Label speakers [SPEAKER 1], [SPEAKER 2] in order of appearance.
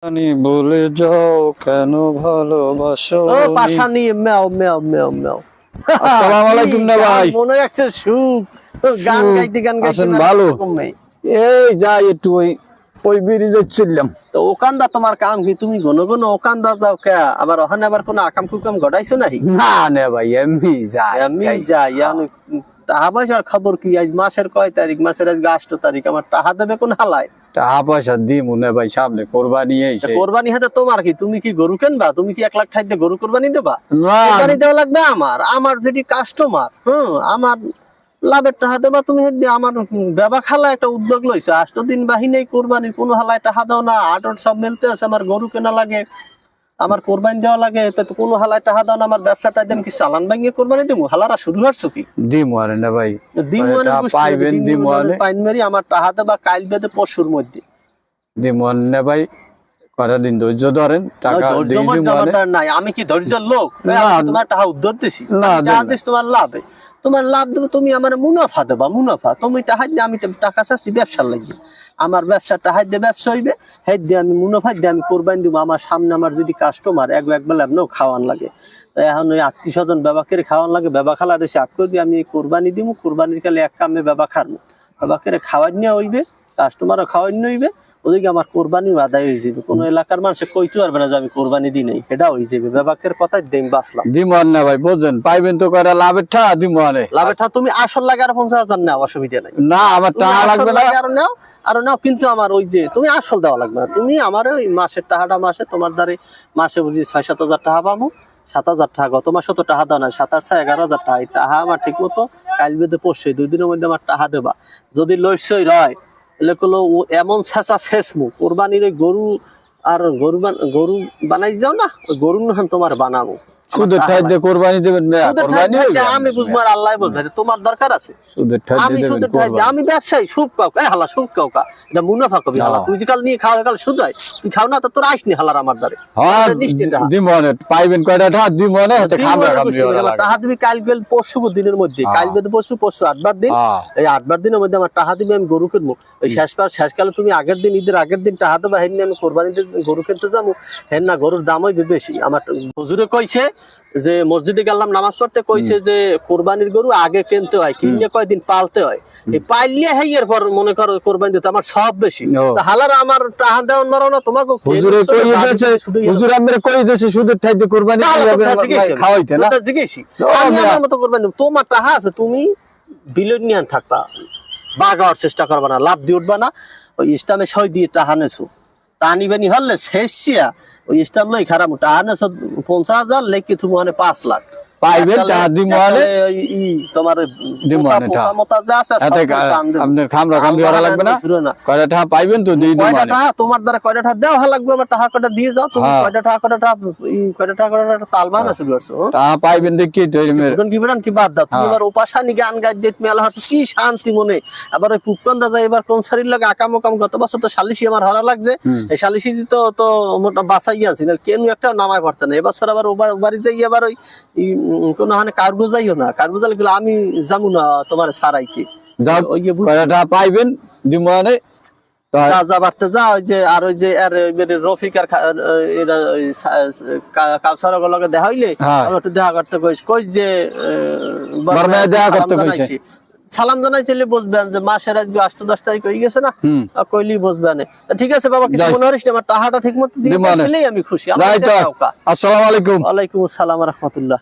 [SPEAKER 1] জানি বলে যাও কেন ভালোবাসো
[SPEAKER 2] ও পাশানি মেও মেও মেও মেও।
[SPEAKER 1] আসসালামু আলাইকুম না ভাই।
[SPEAKER 2] মনে রাখছে সুখ গান গাইতে
[SPEAKER 1] আছেন ভালো? এই যাই একটু ওই ব্রিজে ছিলাম।
[SPEAKER 2] তো ওকান্দা তোমার কাম কি? তুমি ঘন ঘন ওকান্দা যাও কে? আবার ওখানে আবার কোনো আকাম কুকাম ঘটাইছো নাকি?
[SPEAKER 1] না না ভাই এমনি যাই
[SPEAKER 2] আমি যাই টাকা পয়সার খবর কি? আজ মাসের কয় তারিখ? মাসের আজ 8 তারিখ। আমার টাকা দেবে কোন হালায়?
[SPEAKER 1] টাকা পয়সা দিমু না ভাই, সামনে কোরবানি এসে।
[SPEAKER 2] কোরবানি হাতে তোমার কি? তুমি কি গরু কিনবা? তুমি কি 1 লাখ ঠাইতে গরু কোরবানি দেবা?
[SPEAKER 1] না
[SPEAKER 2] কোরবানি দেওয়া লাগবে আমার যেটি কাস্টমার, আমার লাভের টাকা দেবা তুমি। আমার বেবা খালা একটা উদ্যোগ লইছে, 8 দিন বাহিনী কোরবানির কোনো হালায় টাকা দাও না। আটর সব মিলতে আছে, আমার গরু কেনা লাগে, আমার কোরবানি দেওয়া লাগে, তো কোনো হালায় টাকা দাও না। আমার ব্যবসাটা একদম কি চালান ভাঙিয়ে কোরবানি দেবো? হালারা শুরু হচ্ছে কি?
[SPEAKER 1] দিমু আরে না ভাই,
[SPEAKER 2] দিমুয়ানের
[SPEAKER 1] পাইবেন দিমুয়ানে
[SPEAKER 2] পাইন মেরি আমার টাকা দেবা কাইল বেদে পরশুর মধ্যে।
[SPEAKER 1] দিমুয়ান না ভাই, কটা দিন ধৈর্য ধরেন, টাকা
[SPEAKER 2] ধৈর্য
[SPEAKER 1] দিয়ে দিমু আরে।
[SPEAKER 2] জমাদার নাই, আমি কি ধৈর্যের লোক?
[SPEAKER 1] না,
[SPEAKER 2] আমি তোমার টাকা উদ্ধার দিছি,
[SPEAKER 1] না,
[SPEAKER 2] টাকা
[SPEAKER 1] দেন না।
[SPEAKER 2] দিস তোমার লাভে, তোমার লাভ দেবো, তুমি আমার মুনাফা দেবা। মুনাফা তুমি টাকা দিয়ে, আমি টাকা চাচ্ছি ব্যবসার লাগবে, আমার ব্যবসা টাকা দিয়ে ব্যবসা হইবে, হেদ দিয়ে আমি মুনাফা দিয়ে আমি কোরবানি দিব। আমার সামনে আমার যদি কাস্টমার একবেলা এমনও খাওয়ান লাগে, তো এখন ওই 800 বেবাকের খাওয়ান লাগে, বেবা খালা রয়েছে আগ করে আমি কোরবানি দিব। কোরবানির কালে এক কামে বেবা খারবো, বেবাকের খাওয়াই নিয়ে হইবে, কাস্টমারও খাওয়াই নিয়ে হইবে, ওদিকে আমার কোরবানি আদায় হয়ে যাবে। কোন এলাকার মানুষ কইতে পারবে না যে আমি কোরবানি দিই নাই, এটা হয়ে যাবে। বেবাকের কথাই দেম বাঁচলাম।
[SPEAKER 1] দিমুয়ান না ভাই, বুঝছেন, পাইবেন তো কটা লাভের টাকা দিমু আরে।
[SPEAKER 2] লাভেরটা তুমি আসল লাগে আর 50,000 নাও, অসুবিধা নাই।
[SPEAKER 1] না আমার
[SPEAKER 2] তুমি
[SPEAKER 1] টাকা
[SPEAKER 2] আসল
[SPEAKER 1] লাগবে না।
[SPEAKER 2] লাগে আরো নাও, কিন্তু আমার ওই যে তুমি আসল দেওয়া লাগবে না। তুমি আমার ওই মাসের টাকাটা মাসে তোমার দ্বারে মাসে বুঝি 6-7 হাজার টাকা পাবো। 7,000 টাকা গত মাসে তো টাকা দাও না, 7-8-11,000 টাকা। এই টাকা আমার ঠিক মতো কাল বেঁধে পড়ছে, 2 দিনের মধ্যে আমার টাকা দেবা। যদি লইসই রয় তাহলে কলো এমন ছেঁচা শেষমু কোরবানির ওই গরু আর গরু বানাই যাও না, ওই গরু নহান তোমার বানাবো।
[SPEAKER 1] সুদের ঠাই দিয়ে কোরবানি দেবেন না, কোরবানি হইবে।
[SPEAKER 2] আমি বুঝবো আর আল্লাহ বুঝবে, তোমার দরকার আছে।
[SPEAKER 1] সুদের ঠাই
[SPEAKER 2] আমি
[SPEAKER 1] দিয়ে
[SPEAKER 2] সুদের
[SPEAKER 1] দেবেন
[SPEAKER 2] ঠাই দিয়ে,
[SPEAKER 1] কোরবানি।
[SPEAKER 2] আমি ব্যবসায়ী, সুখ পাও হালা, সুখ কাউকা এটা মুনাফা কবি হালা। তুই যে কাল নিয়ে খাওয়া কাল শুধু তুই খাও না, তো তোর আইসনি হালার আমার দ্বারে।
[SPEAKER 1] হ্যাঁ দিমুয়ানে পাইবেন কয়টা টাকা দিমুয়ানে হাতে খামরা খামরি ওরা লাগে।
[SPEAKER 2] টাকা দিবি কাল বেল পরশু দিনের মধ্যে, কাল বেদ পরশু 8বার দিন। এই 8বার দিনের মধ্যে আমার টাকা দিবি, আমি গরু কিনবো। ওই শেষকালে তুমি আগের দিন, ঈদের আগের দিন টাকা দেবা, হেন আমি কোরবানিতে গরু কিনতে যাবো। হেন না গরুর দাম হইবে বেশি। আমার হুজুরে কইছে যে মসজিদে গেলাম নামাজ পড়তে, কইছে যে কোরবানির গরু আগে কিনতে হয়, কিনে কয়দিন পালতে হয়, এই পাইলে হেয়ার পর মনে করো কোরবানি দিতে আমার সব বেশি। হালার আমার টাকা দেওয়ার মারো না তোমাকে।
[SPEAKER 1] হুজুরে কই দিয়েছে, হুজুর আমরা কই দিয়েছে সুদের ঠাই দিয়ে কোরবানি খাওয়াইতে না।
[SPEAKER 2] জিজ্ঞেসি আমি আমার মতো কোরবানি দেব। তোমার টাকা আছে, তুমি বিলিয়নিয়ান থাকবা, বাগাওয়ার চেষ্টা করবা না, লাভ দিয়ে উঠবা না। ওই ইসলামে সই দিয়ে টাকা নেছো, তা নিবেনি হলে শেষিয়া ওই ইসলাম লই খারাপ টাকা নেছো 50,000 লেখি তুমি 5 লাখ
[SPEAKER 1] পাইবেন টাকা দিমুয়ানে।
[SPEAKER 2] তোমার
[SPEAKER 1] দিমুয়ানে টাকা আপনার খামরা খামরি ওরা লাগবে না। কয়টা টাকা পাইবেন তো দিয়ে দিমুয়ানে।
[SPEAKER 2] তোমার দ্বারা কয়টা টাকা দেওয়া লাগবে, আমার টাকা কয়টা দিয়ে যাও। তুমি কয়টা টাকা তালবা না শুরু করছো।
[SPEAKER 1] টাকা পাইবেন দেখি তো
[SPEAKER 2] কি বাদ দাও তুমি। এবার উপাসানি গান গাই দিত মেলা হচ্ছে, কি শান্তি মনে। আবার ওই পুপকন্দা যায় এবার কোন শাড়ির লাগে আকাম কাম। গত বছর তো শালিশি আমার হারা লাগছে, এই শালিশি তো মোটা বাসাই আছে না, কেন একটা নামায় পারতে না। এবছর আবার বাড়িতে গিয়ে আবার ওই কোন কার্গো যাইও না, কার্গো যাইলে গেলে আমি যাবো না তোমার সারাইতে।
[SPEAKER 1] পাইবেন দিমুয়ানে
[SPEAKER 2] বাড়তে যা। ওই যে আর ওই যে রফিক আর কাউসার লগে দেখা হইলে একটু দেখা করতে কইস যে
[SPEAKER 1] দেখা করতে কইছে।
[SPEAKER 2] সালাম জানাইছিলে বুঝবেন যে মাসের আজকে 8-10 তারিখ হয়ে গেছে না, কইলি বুঝবেন। ঠিক আছে বাবা, কিছু মনে হরিস না, আমার টাকাটা ঠিক মতো দিয়ে দিলেই আমি খুশি।
[SPEAKER 1] আসসালামু আলাইকুম।
[SPEAKER 2] ওয়ালাইকুম আসসালাম ওয়া রাহমাতুল্লাহ।